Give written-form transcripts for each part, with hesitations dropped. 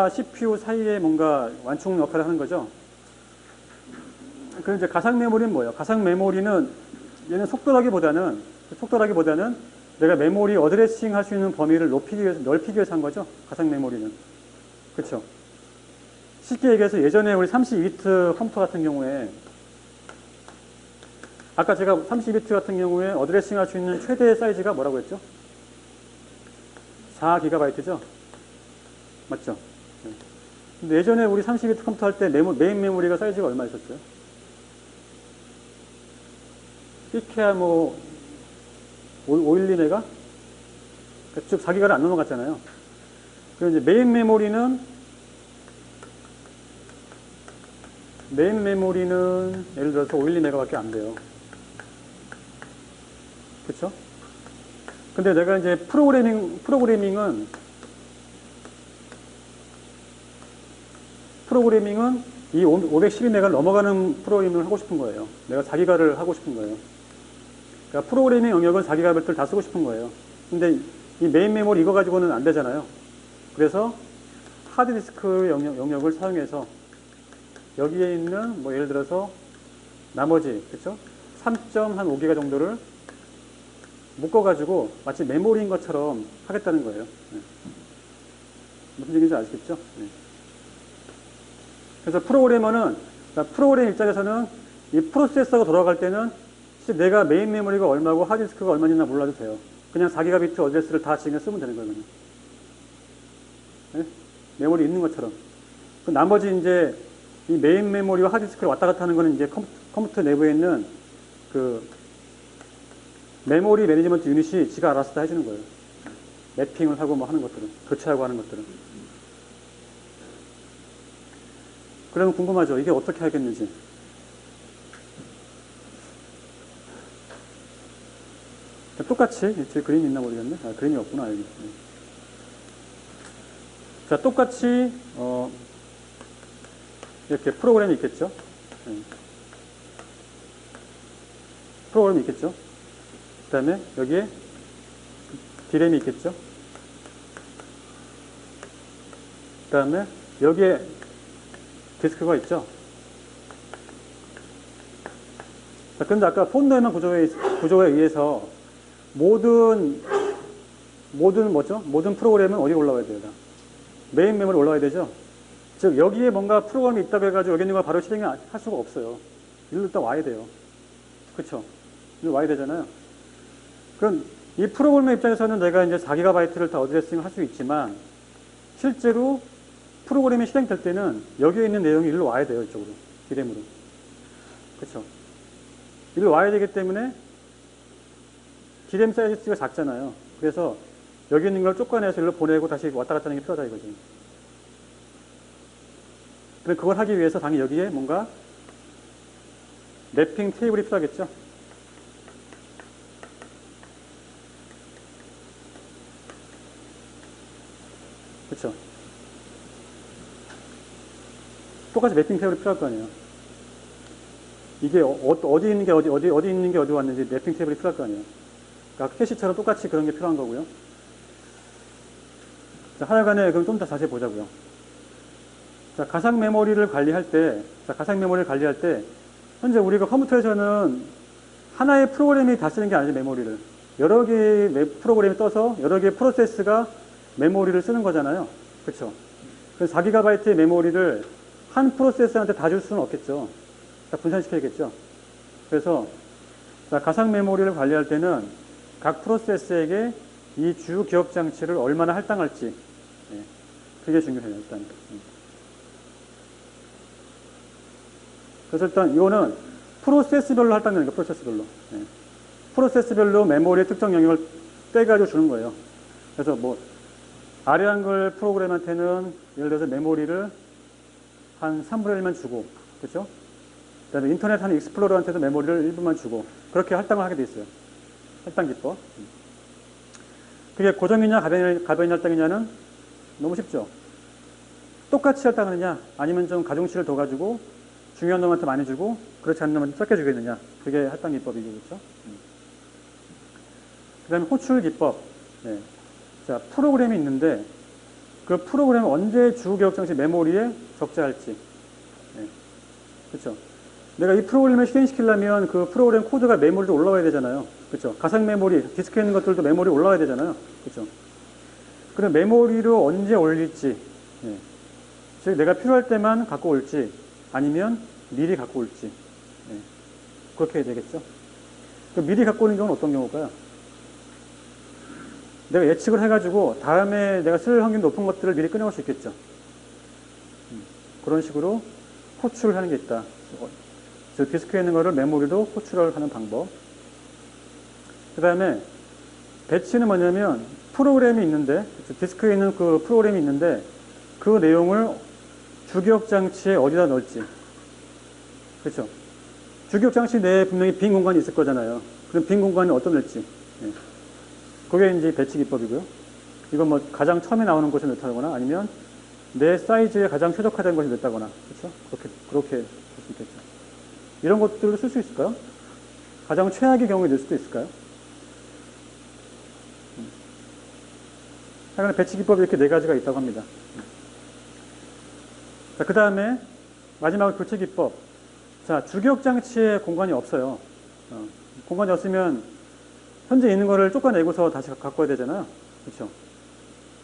램과 CPU 사이에 뭔가 완충 역할을 하는 거죠. 그럼 이제 가상 메모리는 뭐예요? 가상 메모리는 얘는 속도라기보다는 내가 메모리 어드레싱 할 수 있는 범위를 넓히기 위해서 한 거죠. 가상 메모리는. 그렇죠? 쉽게 얘기해서 예전에 우리 32비트 컴퓨터 같은 경우에 아까 제가 32비트 같은 경우에 어드레싱 할 수 있는 최대 사이즈가 뭐라고 했죠? 4GB죠? 맞죠? 네. 근데 예전에 우리 32비트 컴퓨터 할 때 메인 메모리가 사이즈가 얼마 있었어요? 끼케야 뭐 512메가? 즉 4기가를 안 넘어갔잖아요. 그리고 이제 메인 메모리는 예를 들어서 512메가밖에 안 돼요. 그쵸? 근데 내가 이제 프로그래밍은 이 512메가를 넘어가는 프로그래밍을 하고 싶은 거예요. 내가 4기가를 하고 싶은 거예요. 그러니까 프로그래밍 영역은 4기가바이트를 다 쓰고 싶은 거예요. 근데 이 메인 메모리 이거 가지고는 안 되잖아요. 그래서 하드디스크 영역을 사용해서 여기에 있는 뭐 예를 들어서 나머지 그쵸? 3.5기가 정도를 묶어가지고 마치 메모리인 것처럼 하겠다는 거예요. 네. 무슨 얘기인지 아시겠죠? 네. 그래서 프로그램 입장에서는 이 프로세서가 돌아갈 때는 내가 메인 메모리가 얼마고 하드디스크가 얼마나 몰라도 돼요. 그냥 4기가비트 어드레스를 다 지금 쓰면 되는 거예요. 네? 메모리 있는 것처럼. 그 나머지 이제 이 메인 메모리와 하드디스크를 왔다 갔다 하는 거는 이제 컴퓨터 내부에 있는 그 메모리 매니지먼트 유닛이 지가 알아서 다 해주는 거예요. 매핑을 하고 뭐 하는 것들은, 교체하고 하는 것들은. 그러면 궁금하죠? 이게 어떻게 하겠는지. 똑같이, 제 그림이 있나 모르겠네. 아, 그림이 없구나, 여기. 자, 똑같이, 이렇게 프로그램이 있겠죠? 프로그램이 있겠죠? 그 다음에 여기에 D램이 있겠죠? 그 다음에 여기에 디스크가 있죠? 자, 근데 아까 폰더에만 구조에 의해서 모든 프로그램은 어디 올라와야 돼요? 메인 메모리 올라와야 되죠? 즉, 여기에 뭔가 프로그램이 있다고 해가지고 여기 있는 걸 바로 실행할 수가 없어요. 일로 일단 와야 돼요. 그쵸? 일로 와야 되잖아요. 그럼 이 프로그램의 입장에서는 내가 이제 4기가바이트를 다 어드레싱을 할 수 있지만 실제로 프로그램이 실행될 때는 여기에 있는 내용이 일로 와야 돼요. 이쪽으로. D램으로. 그쵸? 일로 와야 되기 때문에 D램 사이즈가 작잖아요. 그래서 여기 있는 걸 쫓아내서 일로 보내고 다시 왔다 갔다 하는 게 필요하다 이거지. 그럼 그걸 하기 위해서 당연히 여기에 뭔가 랩핑 테이블이 필요하겠죠. 그렇죠. 똑같이 매핑 테이블이 필요할 거 아니에요. 이게 어디 있는 게 어디 있는 게 어디 왔는지 매핑 테이블이 필요할 거 아니에요. 그러니까 캐시처럼 똑같이 그런 게 필요한 거고요. 자, 하여간에 그럼 좀 더 자세히 보자고요. 자, 가상 메모리를 관리할 때 현재 우리가 컴퓨터에서는 하나의 프로그램이 다 쓰는 게 아니죠. 메모리를 여러 개의 프로그램이 떠서 여러 개의 프로세스가 메모리를 쓰는 거잖아요. 그렇죠? 그래서 4기가바이트의 메모리를 한 프로세서한테 다 줄 수는 없겠죠. 다 분산시켜야겠죠. 그래서 자, 가상 메모리를 관리할 때는 각 프로세스에게 이 주 기억 장치를 얼마나 할당할지 그게 중요해요. 일단. 그래서 일단 이거는 프로세스별로 할당되는 거예요. 프로세스별로. 프로세스별로 메모리의 특정 영역을 떼가지고 주는 거예요. 그래서 뭐 아래 한글 프로그램한테는 예를 들어서 메모리를 한 3분의 1만 주고, 그렇죠? 그 다음에 인터넷 하는 익스플로러한테도 메모리를 1분만 주고, 그렇게 할당을 하게 돼 있어요. 할당 기법. 그게 고정이냐 가변 할당이냐는 너무 쉽죠. 똑같이 할당하느냐, 아니면 좀 가중치를 더 가지고 중요한 놈한테 많이 주고 그렇지 않은 놈한테 적게 주겠느냐, 그게 할당 기법이죠. 그렇죠? 그 다음에 호출 기법. 자, 프로그램이 있는데 그 프로그램을 언제 주기억 장치 메모리에 적재할지. 네. 그렇죠. 내가 이 프로그램을 실행시키려면 그 프로그램 코드가 메모리로 올라와야 되잖아요. 그렇죠. 가상 메모리, 디스크에 있는 것들도 메모리에 올라와야 되잖아요. 그렇죠. 그럼 메모리로 언제 올릴지, 네. 즉 내가 필요할 때만 갖고 올지, 아니면 미리 갖고 올지, 네. 그렇게 해야 되겠죠. 미리 갖고 오는 경우는 어떤 경우일까요? 내가 예측을 해가지고 다음에 내가 쓸 확률이 높은 것들을 미리 꺼내올 수 있겠죠. 그런 식으로 호출을 하는 게 있다. 즉 디스크에 있는 거를 메모리로 호출을 하는 방법. 그 다음에 배치는 뭐냐면 프로그램이 있는데, 디스크에 있는 그 프로그램이 있는데 그 내용을 주기억 장치에 어디다 넣을지. 그렇죠. 주기억 장치 내에 분명히 빈 공간이 있을 거잖아요. 그럼 빈 공간이 어떤 넣을지. 네. 그게 이제 배치 기법이고요. 이건 뭐 가장 처음에 나오는 곳에 넣다거나 아니면 내 사이즈에 가장 최적화된 곳에 넣다거나. 그렇죠. 그렇게 볼 수 있겠죠. 이런 것들도 쓸 수 있을까요? 가장 최악의 경우에 넣을 수도 있을까요? 하여간 배치 기법이 이렇게 네 가지가 있다고 합니다. 자, 그 다음에 마지막으로 교체 기법. 자, 주기억 장치에 공간이 없어요. 공간이 없으면 현재 있는 거를 쫓아내고서 다시 갖고 와야 되잖아요. 그렇죠?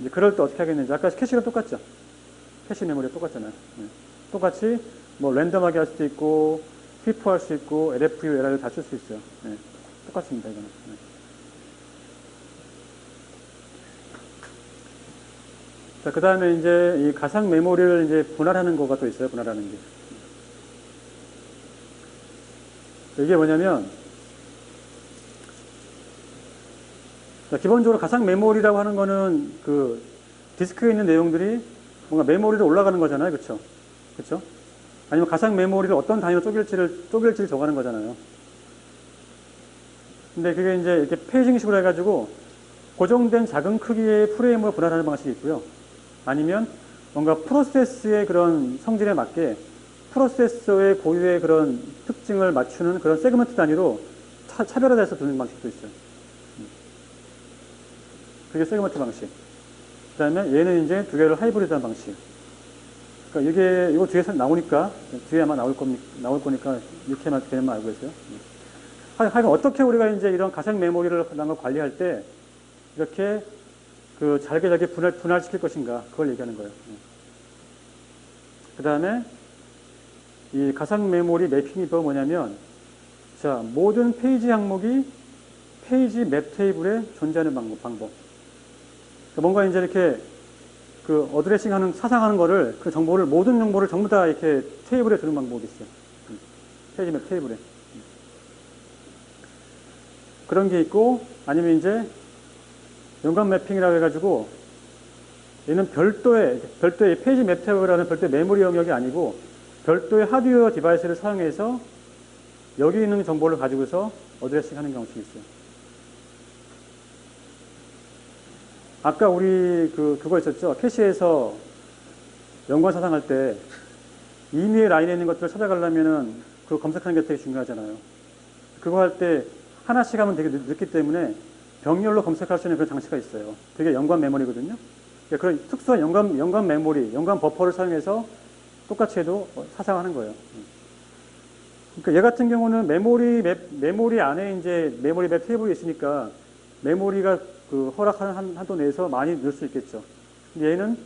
이제 그럴 때 어떻게 하겠는지. 아까 캐시랑 똑같죠? 캐시 메모리가 똑같잖아요. 똑같이 뭐 랜덤하게 할 수도 있고 FIFO 할 수 있고 LFU, LRU 다 쓸 수 있어요. 똑같습니다. 이거는. 자, 그 다음에 이제 이 가상 메모리를 이제 분할하는 거가 또 있어요. 분할하는 게. 이게 뭐냐면, 자, 기본적으로 가상 메모리라고 하는 거는 그 디스크에 있는 내용들이 뭔가 메모리로 올라가는 거잖아요. 그쵸? 그쵸? 아니면 가상 메모리를 어떤 단위로 쪼갤지를 정하는 거잖아요. 근데 그게 이제 이렇게 페이징식으로 해가지고 고정된 작은 크기의 프레임으로 분할하는 방식이 있고요. 아니면 뭔가 프로세스의 그런 성질에 맞게 프로세서의 고유의 그런 특징을 맞추는 그런 세그먼트 단위로 차별화돼서 두는 방식도 있어요. 그게 세그먼트 방식. 그 다음에 얘는 이제 두 개를 하이브리드한 방식. 그러니까 이거 뒤에서 나오니까, 뒤에 아마 나올 거니까 이렇게만 되면 알고 계세요. 하여간 어떻게 우리가 이제 이런 가상 메모리를 관리할 때 이렇게 그 잘게 분할시킬 것인가, 그걸 얘기하는 거예요. 그 다음에 이 가상 메모리 매핑 기법은 뭐냐면, 자, 모든 페이지 항목이 페이지 맵 테이블에 존재하는 방법. 그러니까 뭔가 이제 이렇게 그 어드레싱 하는, 사상하는 거를, 그 정보를, 모든 정보를 전부 다 이렇게 테이블에 두는 방법이 있어요. 페이지 맵 테이블에. 그런 게 있고, 아니면 이제 연관 매핑이라고 해가지고, 얘는 별도의 페이지 맵 테이블이라는 별도의 메모리 영역이 아니고, 별도의 하드웨어 디바이스를 사용해서 여기 있는 정보를 가지고서 어드레싱 하는 방식이 있어요. 아까 우리 그거 있었죠? 캐시에서 연관 사상할 때 임의의 라인에 있는 것들을 찾아가려면은 그 검색하는 게 되게 중요하잖아요. 그거 할 때 하나씩 하면 되게 늦기 때문에 병렬로 검색할 수 있는 그런 장치가 있어요. 그게 연관 메모리거든요. 그러니까 그런 특수한 연관 메모리, 연관 버퍼를 사용해서 똑같이 해도 사상하는 거예요. 그러니까 얘 같은 경우는 메모리 안에 이제 메모리 맵 테이블이 있으니까 메모리가 그 허락하는 한도 내에서 많이 넣을 수 있겠죠. 근데 얘는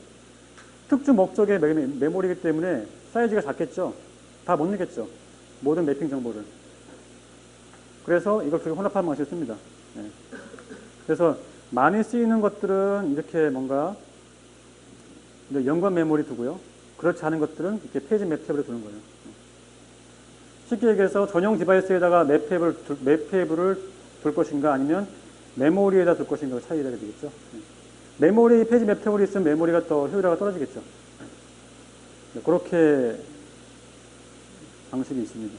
특수 목적의 메모리이기 때문에 사이즈가 작겠죠. 다 못 넣겠죠. 모든 매핑 정보를. 그래서 이걸 그렇게 혼합하는 방식을 씁니다. 네. 그래서 많이 쓰이는 것들은 이렇게 뭔가 연관 메모리 두고요. 그렇지 않은 것들은 이렇게 페이지 맵 테이블에 두는 거예요. 쉽게 얘기해서 전용 디바이스에다가 맵 테이블을 둘 것인가 아니면 메모리에다 둘 것인가 차이가 되겠죠. 메모리 페이지 맵 테이블이 있으면 메모리가 더 효율화가 떨어지겠죠. 그렇게 방식이 있습니다.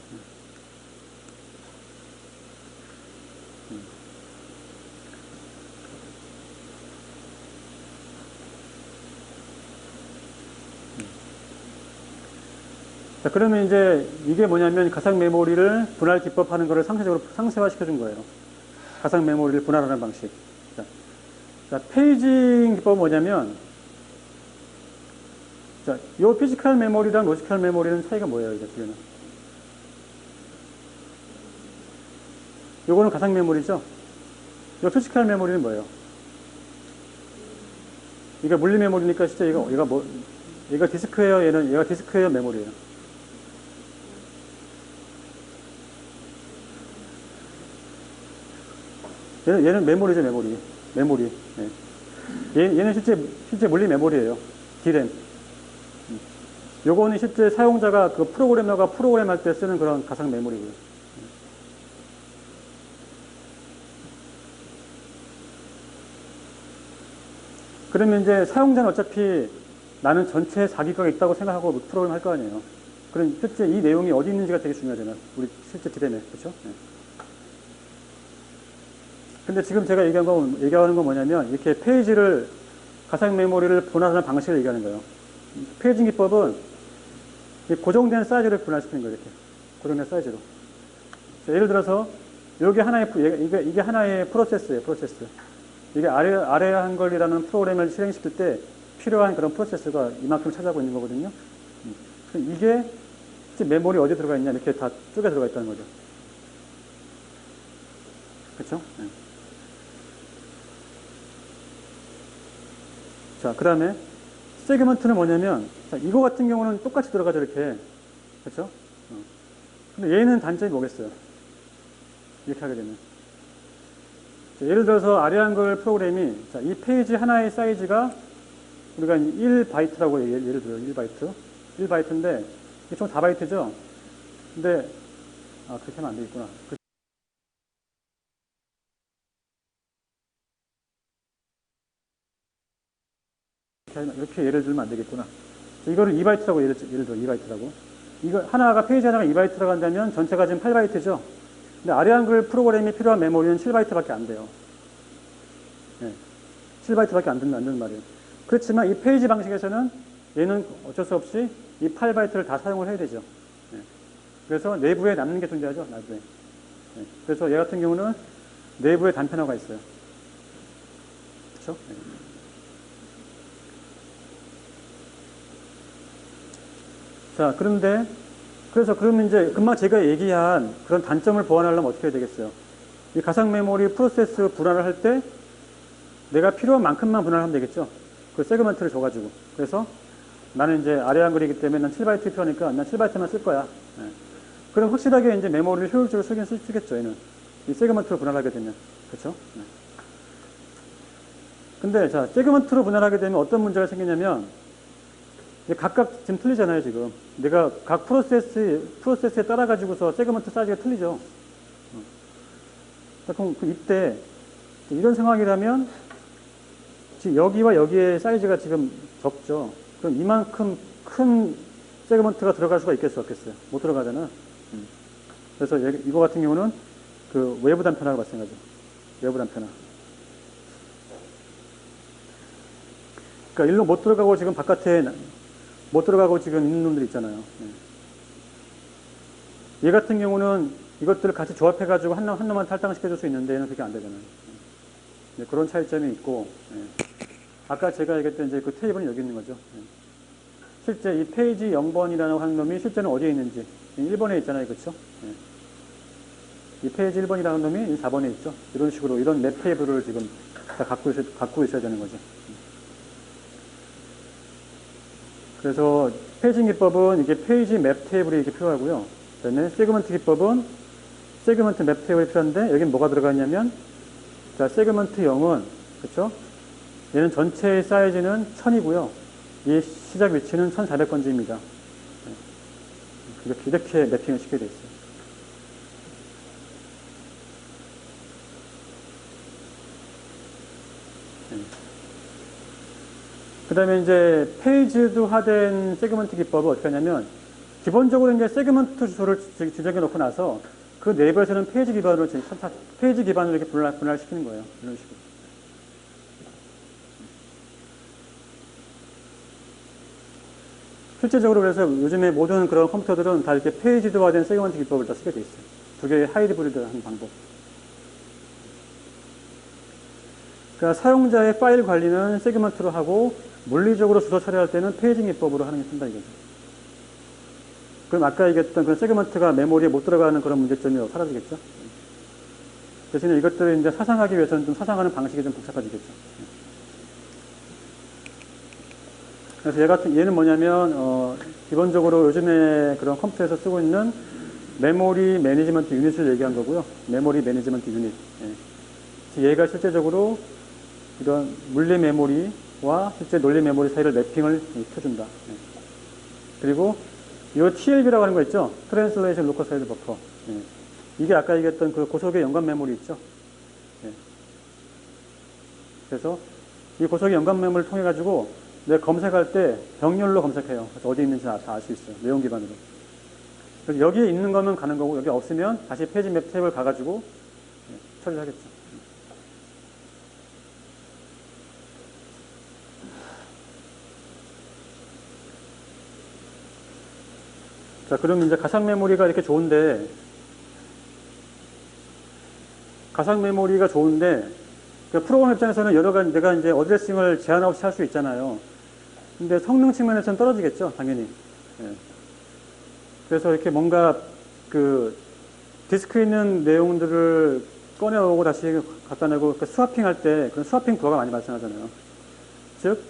자, 그러면 이제 이게 뭐냐면 가상 메모리를 분할 기법하는 것을 상세화 시켜준 거예요. 가상 메모리를 분할하는 방식. 자, 페이징 기법은 뭐냐면, 자, 요 피지컬 메모리랑 로지컬 메모리는 차이가 뭐예요, 이게 두 개는? 요거는 가상 메모리죠? 요 피지컬 메모리는 뭐예요? 이게 물리 메모리니까 진짜 얘가 디스크예요, 얘가 디스크예요, 메모리예요? 얘는 메모리죠, 메모리. 예. 얘는 실제 물리 메모리예요. D램. 요거는 실제 사용자가 그 프로그래머가 프로그램할 때 쓰는 그런 가상 메모리고요. 그러면 이제 사용자는 어차피 나는 전체 4기가가 있다고 생각하고 프로그램 할 거 아니에요. 그럼 실제 이 내용이 어디 있는지가 되게 중요하잖아요. 우리 실제 D램에. 그렇죠? 네. 근데 지금 제가 얘기하는 건 뭐냐면 이렇게 페이지를 가상 메모리를 분할하는 방식을 얘기하는 거예요. 페이징 기법은 고정된 사이즈를 분할시키는 거예요. 이렇게 고정된 사이즈로. 자, 예를 들어서 이게 하나의 프로세스예요. 프로세스. 이게 아래 한글이라는 프로그램을 실행시킬 때 필요한 그런 프로세스가 이만큼 차지하고 있는 거거든요. 이게 메모리 어디에 들어가 있냐 이렇게 다 쪼개 들어가 있다는 거죠. 그렇죠? 네. 자, 그 다음에 세그먼트는 뭐냐면 자, 이거 같은 경우는 똑같이 들어가죠. 이렇게. 그렇죠? 근데 얘는 단점이 뭐겠어요? 이렇게 하게 되면. 자, 예를 들어서 아래 한글 프로그램이 자, 이 페이지 하나의 사이즈가 우리가 1바이트라고 예를 들어요. 1바이트. 1바이트인데 이게 총 4바이트죠? 근데 그렇게 하면 안 되겠구나. 이렇게 예를 들면 안 되겠구나. 이거를 2바이트라고 예를 들어 2바이트라고. 페이지 하나가 2바이트라고 한다면 전체가 지금 8바이트죠? 근데 아래 한글 프로그램이 필요한 메모리는 7바이트밖에 안 돼요. 네. 7바이트밖에 안 되는 말이에요. 그렇지만 이 페이지 방식에서는 얘는 어쩔 수 없이 이 8바이트를 다 사용을 해야 되죠. 네. 그래서 내부에 남는 게 존재하죠, 나중에. 네. 그래서 얘 같은 경우는 내부에 단편화가 있어요. 그렇죠? 네. 자, 그러면 이제 금방 제가 얘기한 그런 단점을 보완하려면 어떻게 해야 되겠어요? 이 가상 메모리 프로세스 분할을 할 때 내가 필요한 만큼만 분할하면 되겠죠? 그 세그먼트를 줘가지고. 그래서 나는 이제 아래 한글이기 때문에 난 7바이트 필요하니까 난 7바이트만 쓸 거야. 네. 그럼 확실하게 이제 메모리를 효율적으로 쓰겠죠, 얘는. 이 세그먼트로 분할하게 되면. 그렇죠? 네. 근데 자, 세그먼트로 분할하게 되면 어떤 문제가 생기냐면 각각 지금 틀리잖아요, 지금. 내가 각 프로세스에 따라 가지고서 세그먼트 사이즈가 틀리죠. 그럼 이때 이런 상황이라면 지금 여기와 여기의 사이즈가 지금 적죠. 그럼 이만큼 큰 세그먼트가 들어갈 수가 있겠어요, 없겠어요? 못 들어가잖아. 그래서 이거 같은 경우는 그 외부 단편화가 마찬가지죠. 외부 단편화. 그러니까 일로 못 들어가고 지금 바깥에 못 들어가고 지금 있는 놈들 있잖아요. 얘 같은 경우는 이것들을 같이 조합해가지고 한 놈만 탈당시켜줄 수 있는데 얘는 그게 안 되잖아요. 그런 차이점이 있고, 아까 제가 얘기했던 이제 그 테이블은 여기 있는 거죠. 실제 이 페이지 0번이라는 하는 놈이 실제는 어디에 있는지, 1번에 있잖아요. 그렇죠? 이 페이지 1번이라는 놈이 4번에 있죠. 이런 식으로 이런 맵 테이블을 지금 다 갖고 있어야 되는 거죠. 그래서 페이징 기법은 이게 페이지 맵 테이블이 이렇게 필요하고요. 그 다음에 세그먼트 기법은 세그먼트 맵 테이블이 필요한데 여긴 뭐가 들어가 있냐면 자, 세그먼트 0은 그렇죠? 얘는 전체의 사이즈는 1000이고요. 이 시작 위치는 1400번지입니다. 이렇게 매핑을 시키게 되어 있어요. 그 다음에 이제 페이지드화된 세그먼트 기법을 어떻게 하냐면 기본적으로 이제 세그먼트 주소를 지정해 놓고 나서 그 내부에서는 페이지 기반으로 이렇게 분할시키는 거예요. 이런 식으로. 실제적으로 그래서 요즘에 모든 그런 컴퓨터들은 다 이렇게 페이지드화된 세그먼트 기법을 다 쓰게 돼 있어요. 두 개의 하이브리드한 방법. 그러니까 사용자의 파일 관리는 세그먼트로 하고 물리적으로 주소 처리할 때는 페이징 기법으로 하는 게 된다 이거죠. 그럼 아까 얘기했던 그 세그먼트가 메모리에 못 들어가는 그런 문제점이 사라지겠죠. 대신에 이것들을 이제 사상하기 위해서는 좀 사상하는 방식이 좀 복잡해지겠죠. 그래서 얘는 뭐냐면, 기본적으로 요즘에 그런 컴퓨터에서 쓰고 있는 메모리 매니지먼트 유닛을 얘기한 거고요. 메모리 매니지먼트 유닛. 예. 얘가 실제적으로 이런 물리 메모리와 실제 논리 메모리 사이를 매핑을 켜준다. 예. 그리고 이 TLB라고 하는 거 있죠? Translation Local Side Buffer. 예. 이게 아까 얘기했던 그 고속의 연관 메모리 있죠? 예. 그래서 이 고속의 연관 메모리를 통해 가지고 내가 검색할 때 병렬로 검색해요. 그래서 어디 있는지 다 알 수 있어요. 내용 기반으로. 그래서 여기에 있는 거면 가는 거고 여기 없으면 다시 페이지 맵 탭을 가가지고 처리를 하겠죠. 자, 그럼 이제 가상 메모리가 이렇게 좋은데 프로그램 입장에서는 여러 가지 내가 이제 어드레싱을 제한 없이 할 수 있잖아요. 근데 성능 측면에서는 떨어지겠죠, 당연히. 예. 그래서 이렇게 뭔가 그 디스크에 있는 내용들을 꺼내오고 다시 갖다 내고 스와핑 할 때 그런 스와핑 부하가 많이 발생하잖아요. 즉,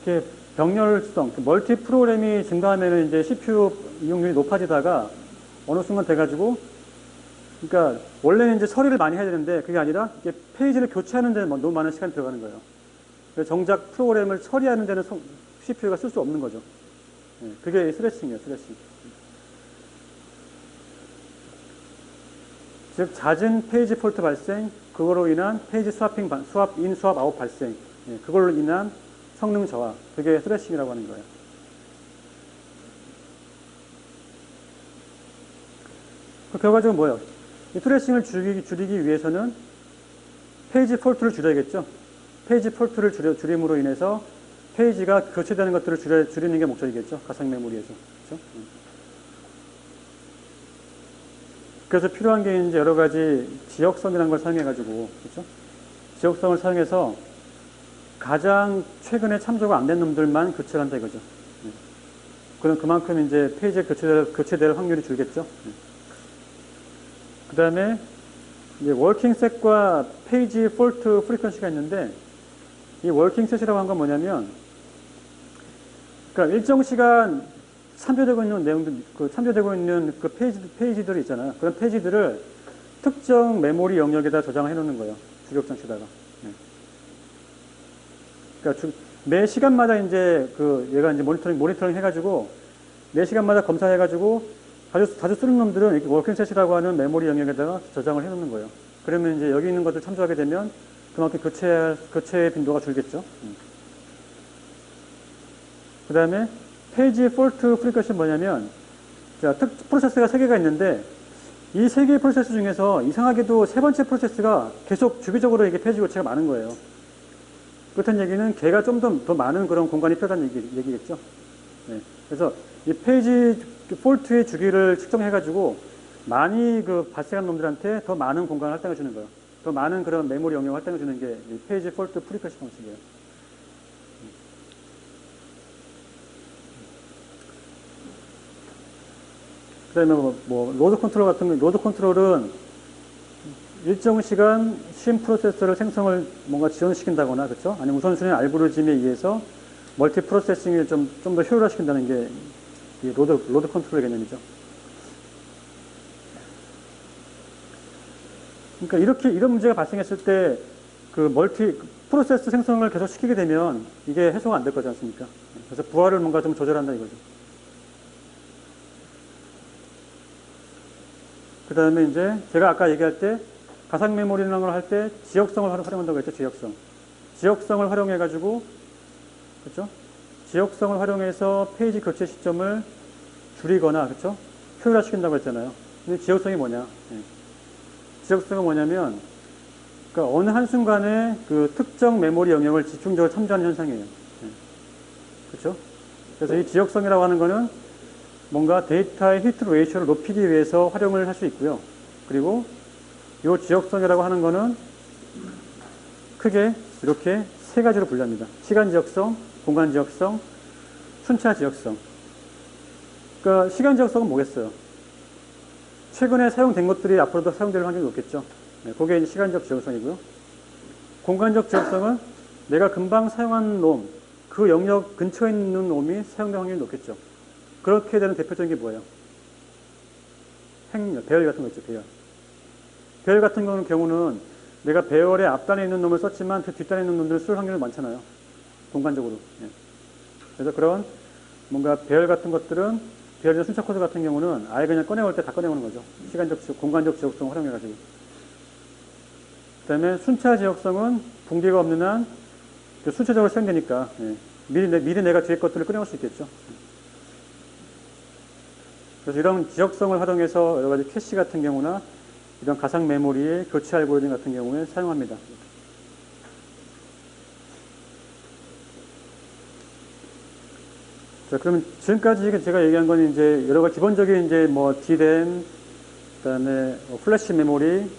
이렇게 병렬성, 멀티 프로그램이 증가하면 이제 CPU 이용률이 높아지다가 어느 순간 돼가지고 그러니까 원래는 이제 처리를 많이 해야 되는데 그게 아니라 이게 페이지를 교체하는 데는 너무 많은 시간이 들어가는 거예요. 그래서 정작 프로그램을 처리하는 데는 CPU가 쓸 수 없는 거죠. 예, 그게 스레싱이에요, 스레싱. 즉 잦은 페이지 폴트 발생, 그거로 인한 페이지 스왑핑, 스왑 인, 스왑 아웃 발생, 예, 그걸로 인한 성능 저하, 그게 스레싱이라고 하는 거예요. 그 결과적으로 뭐예요? 이 스레싱을 줄이기 위해서는 페이지 폴트를 줄여야겠죠. 페이지 폴트를 줄임으로 인해서 페이지가 교체되는 것들을 줄이는 게 목적이겠죠. 가상 메모리에서. 그렇죠? 그래서 필요한 게 이제 여러 가지 지역성이라는 걸 사용해가지고, 그렇죠? 지역성을 사용해서 가장 최근에 참조가 안 된 놈들만 교체를 한다 이거죠. 그럼 그만큼 이제 페이지에 교체될 확률이 줄겠죠. 그 다음에 이제 워킹셋과 페이지 폴트 프리퀀시가 있는데, 이 워킹셋이라고 한 건 뭐냐면, 그러니까 일정 시간 참조되고 있는 내용들, 참조되고 있는 그 페이지들이 있잖아요. 그런 페이지들을 특정 메모리 영역에다 저장을 해놓는 거예요. 주력 장치에다가. 그러니까 매 시간마다 이제 얘가 이제 모니터링 해가지고 매 시간마다 검사해가지고 자주 쓰는 놈들은 이렇게 워킹셋이라고 하는 메모리 영역에다가 저장을 해놓는 거예요. 그러면 이제 여기 있는 것들 참조하게 되면 그만큼 교체의 빈도가 줄겠죠. 그 다음에 페이지 폴트 프리퀀시는 뭐냐면, 자, 프로세스가 3개가 있는데, 이 3개의 프로세스 중에서 이상하게도 세 번째 프로세스가 계속 주기적으로 이게 페이지 교체가 많은 거예요. 그렇다는 얘기는 걔가 좀 더 많은 그런 공간이 필요하다는 얘기겠죠. 네. 그래서 이 페이지 폴트의 주기를 측정해가지고 많이 발생한 놈들한테 더 많은 공간을 할당해 주는 거예요. 더 많은 그런 메모리 영역을 할당해 주는 게 이 페이지 폴트 프리퀀시 방식이에요. 그 다음에 로드 컨트롤 같은 거, 로드 컨트롤은 일정 시간 쉼 프로세서를 생성을 뭔가 지연시킨다거나, 그렇죠? 아니면 우선순위 알고리즘에 의해서 멀티 프로세싱을 좀 더 효율화시킨다는 게 이 로드 컨트롤의 개념이죠. 그러니까 이런 문제가 발생했을 때 멀티 프로세스 생성을 계속 시키게 되면 이게 해소가 안 될 거지 않습니까? 그래서 부하를 뭔가 좀 조절한다 이거죠. 그 다음에 이제 제가 아까 얘기할 때 가상 메모리라는 걸 할 때 지역성을 활용한다고 했죠. 지역성을 활용해가지고, 그렇죠? 지역성을 활용해서 페이지 교체 시점을 줄이거나, 그렇죠? 효율화시킨다고 했잖아요. 근데 지역성이 뭐냐? 지역성은 뭐냐면, 그러니까 어느 한순간에 특정 메모리 영역을 집중적으로 참조하는 현상이에요. 그렇죠? 그래서 이 지역성이라고 하는 거는 뭔가 데이터의 히트 레이쇼를 높이기 위해서 활용을 할 수 있고요. 그리고 이 지역성이라고 하는 거는 크게 이렇게 세 가지로 분류합니다. 시간 지역성, 공간 지역성, 순차 지역성. 그러니까 시간 지역성은 뭐겠어요? 최근에 사용된 것들이 앞으로도 사용될 확률이 높겠죠. 네, 그게 이제 시간적 지역성이고요. 공간적 지역성은 내가 금방 사용한 놈, 그 영역 근처에 있는 놈이 사용될 확률이 높겠죠. 그렇게 되는 대표적인 게 뭐예요? 행렬, 배열 같은 거 있죠, 배열. 배열 같은 경우는 내가 배열의 앞단에 있는 놈을 썼지만 그 뒷단에 있는 놈들을 쓸 확률이 많잖아요. 공간적으로. 예. 그래서 그런 뭔가 배열 같은 것들은 배열이나 순차 코드 같은 경우는 아예 그냥 꺼내올 때 다 꺼내오는 거죠. 시간적, 공간적 지역성을 활용해가지고. 그 다음에 순차 지역성은 붕괴가 없는 한 순차적으로 사용되니까 예. 미리 내가 뒤에 것들을 꺼내올 수 있겠죠. 그래서 이런 지역성을 활용해서 여러 가지 캐시 같은 경우나 이런 가상 메모리의 교체 알고리즘 같은 경우에 사용합니다. 자, 그러면 지금까지 제가 얘기한 건 이제 여러 가지 기본적인 이제 뭐 DRAM, 그다음에 플래시 메모리를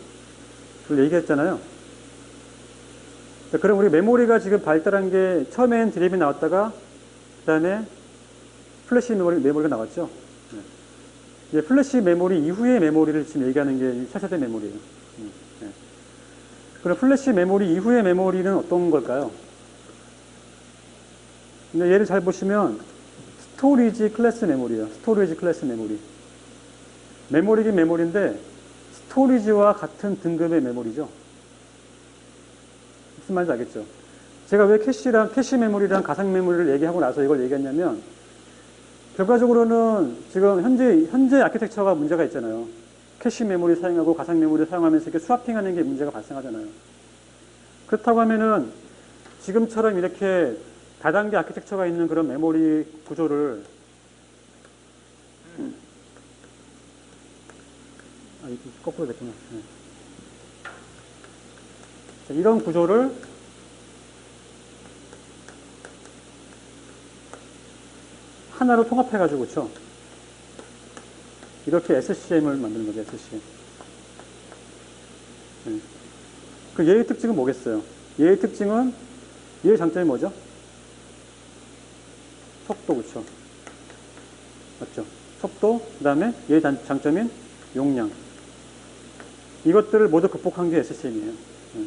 얘기했잖아요. 자, 그럼 우리 메모리가 지금 발달한 게 처음엔 DRAM이 나왔다가 그다음에 플래시 메모리가 나왔죠. 네. 이제 플래시 메모리 이후의 메모리를 지금 얘기하는 게 차세대 메모리예요. 네. 그럼 플래시 메모리 이후의 메모리는 어떤 걸까요? 얘를 잘 보시면 스토리지 클래스 메모리예요. 스토리지 클래스 메모리. 메모리긴 메모리인데 스토리지와 같은 등급의 메모리죠. 무슨 말인지 알겠죠? 제가 왜 캐시 메모리랑 가상 메모리를 얘기하고 나서 이걸 얘기했냐면 결과적으로는 지금 현재 아키텍처가 문제가 있잖아요. 캐시 메모리 사용하고 가상 메모리 사용하면서 이렇게 스와핑하는 게 문제가 발생하잖아요. 그렇다고 하면은 지금처럼 이렇게 다단계 아키텍처가 있는 그런 메모리 구조를 이거 거꾸로 됐구나. 네. 자, 이런 구조를 하나로 통합해가지고, 그렇죠? 이렇게 SCM을 만드는 거죠, SCM. 네. 그 얘의 특징은 뭐겠어요? 얘의 특징은, 얘의 장점이 뭐죠? 속도, 그렇죠? 맞죠? 속도, 그 다음에 얘의 장점인 용량. 이것들을 모두 극복한 게 SCM이에요. 네.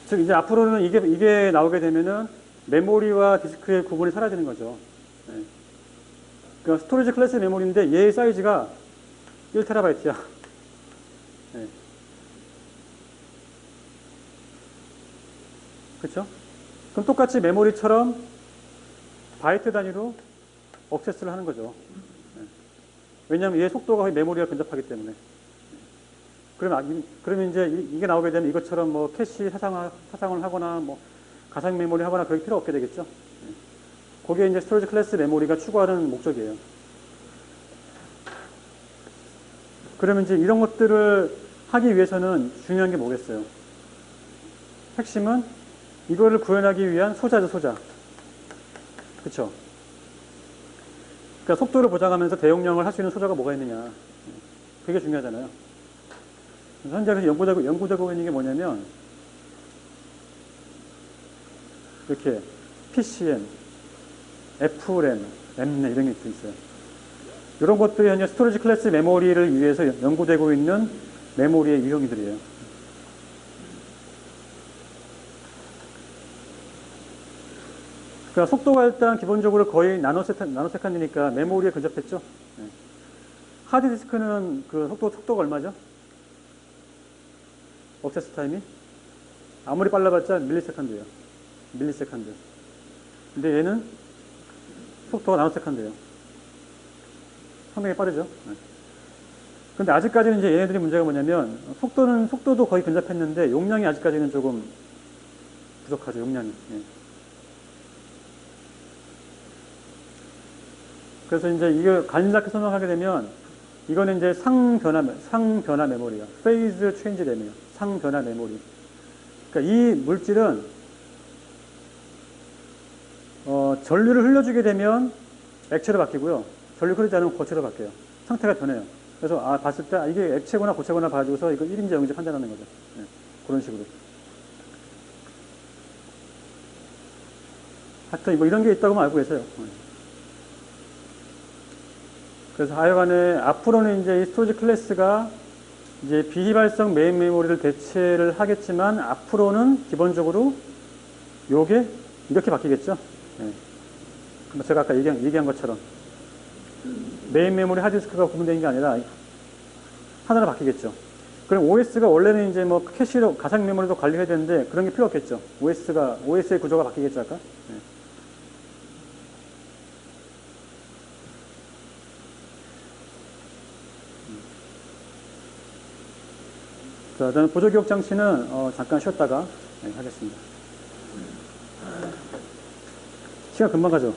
즉, 이제 앞으로는 이게 나오게 되면은 메모리와 디스크의 구분이 사라지는 거죠. 네. 그러니까 스토리지 클래스 메모리인데 얘의 사이즈가 1TB야. 네. 그렇죠? 그럼 똑같이 메모리처럼 바이트 단위로 억세스를 하는 거죠. 네. 왜냐하면 얘의 속도가 거의 메모리와 근접하기 때문에. 그러면 이제 이게 나오게 되면 이것처럼 뭐 캐시 사상을 하거나 뭐 가상 메모리 하거나 그럴 필요 없게 되겠죠. 네. 그게 이제 스토리지 클래스 메모리가 추구하는 목적이에요. 그러면 이제 이런 것들을 하기 위해서는 중요한 게 뭐겠어요? 핵심은 이거를 구현하기 위한 소자죠, 소자. 그쵸? 그러니까 속도를 보장하면서 대용량을 할 수 있는 소자가 뭐가 있느냐. 그게 중요하잖아요. 현재 연구되고 있는 게 뭐냐면, 이렇게 PCM, FRAM, MRAM 이런 게 있어요. 이런 것들이 현재 스토리지 클래스 메모리를 위해서 연구되고 있는 메모리의 유형들이에요. 그러니까 속도가 일단 기본적으로 거의 나노세컨드니까 메모리에 근접했죠. 네. 하드디스크는 그 속도가 얼마죠? 억세스 타임이? 아무리 빨라봤자 밀리세컨드예요. 밀리세컨드. 근데 얘는 속도가 나노세컨드예요. 상당히 빠르죠. 네. 근데 아직까지는 이제 얘네들이 문제가 뭐냐면 속도도 거의 근접했는데 용량이 아직까지는 조금 부족하죠. 용량이. 네. 그래서 이제 이거 간략하게 설명하게 되면 이거는 이제 상변화 메모리야. 페이즈 체인지 램이에요. 상변화 메모리. 그러니까 이 물질은 전류를 흘려주게 되면 액체로 바뀌고요. 전류 흐르지 않으면 고체로 바뀌어요. 상태가 변해요. 그래서 봤을 때 이게 액체구나 고체구나 봐주고서 이거 1인지 0인지 판단하는 거죠. 네, 그런 식으로. 하여튼 뭐 이런 게 있다고 알고 계세요. 그래서 하여간에 앞으로는 이제 이 스토리지 클래스가 이제 비휘발성 메인 메모리를 대체를 하겠지만 앞으로는 기본적으로 요게 이렇게 바뀌겠죠. 예. 제가 아까 얘기한 것처럼 메인 메모리 하드디스크가 구분되는 게 아니라 하나로 바뀌겠죠. 그럼 OS가 원래는 이제 뭐 캐시로 가상 메모리도 관리해야 되는데 그런 게 필요 없겠죠. OS의 구조가 바뀌겠죠, 아까. 예. 자, 저는 보조기억 장치는 잠깐 쉬었다가 하겠습니다. 시간 금방 가죠.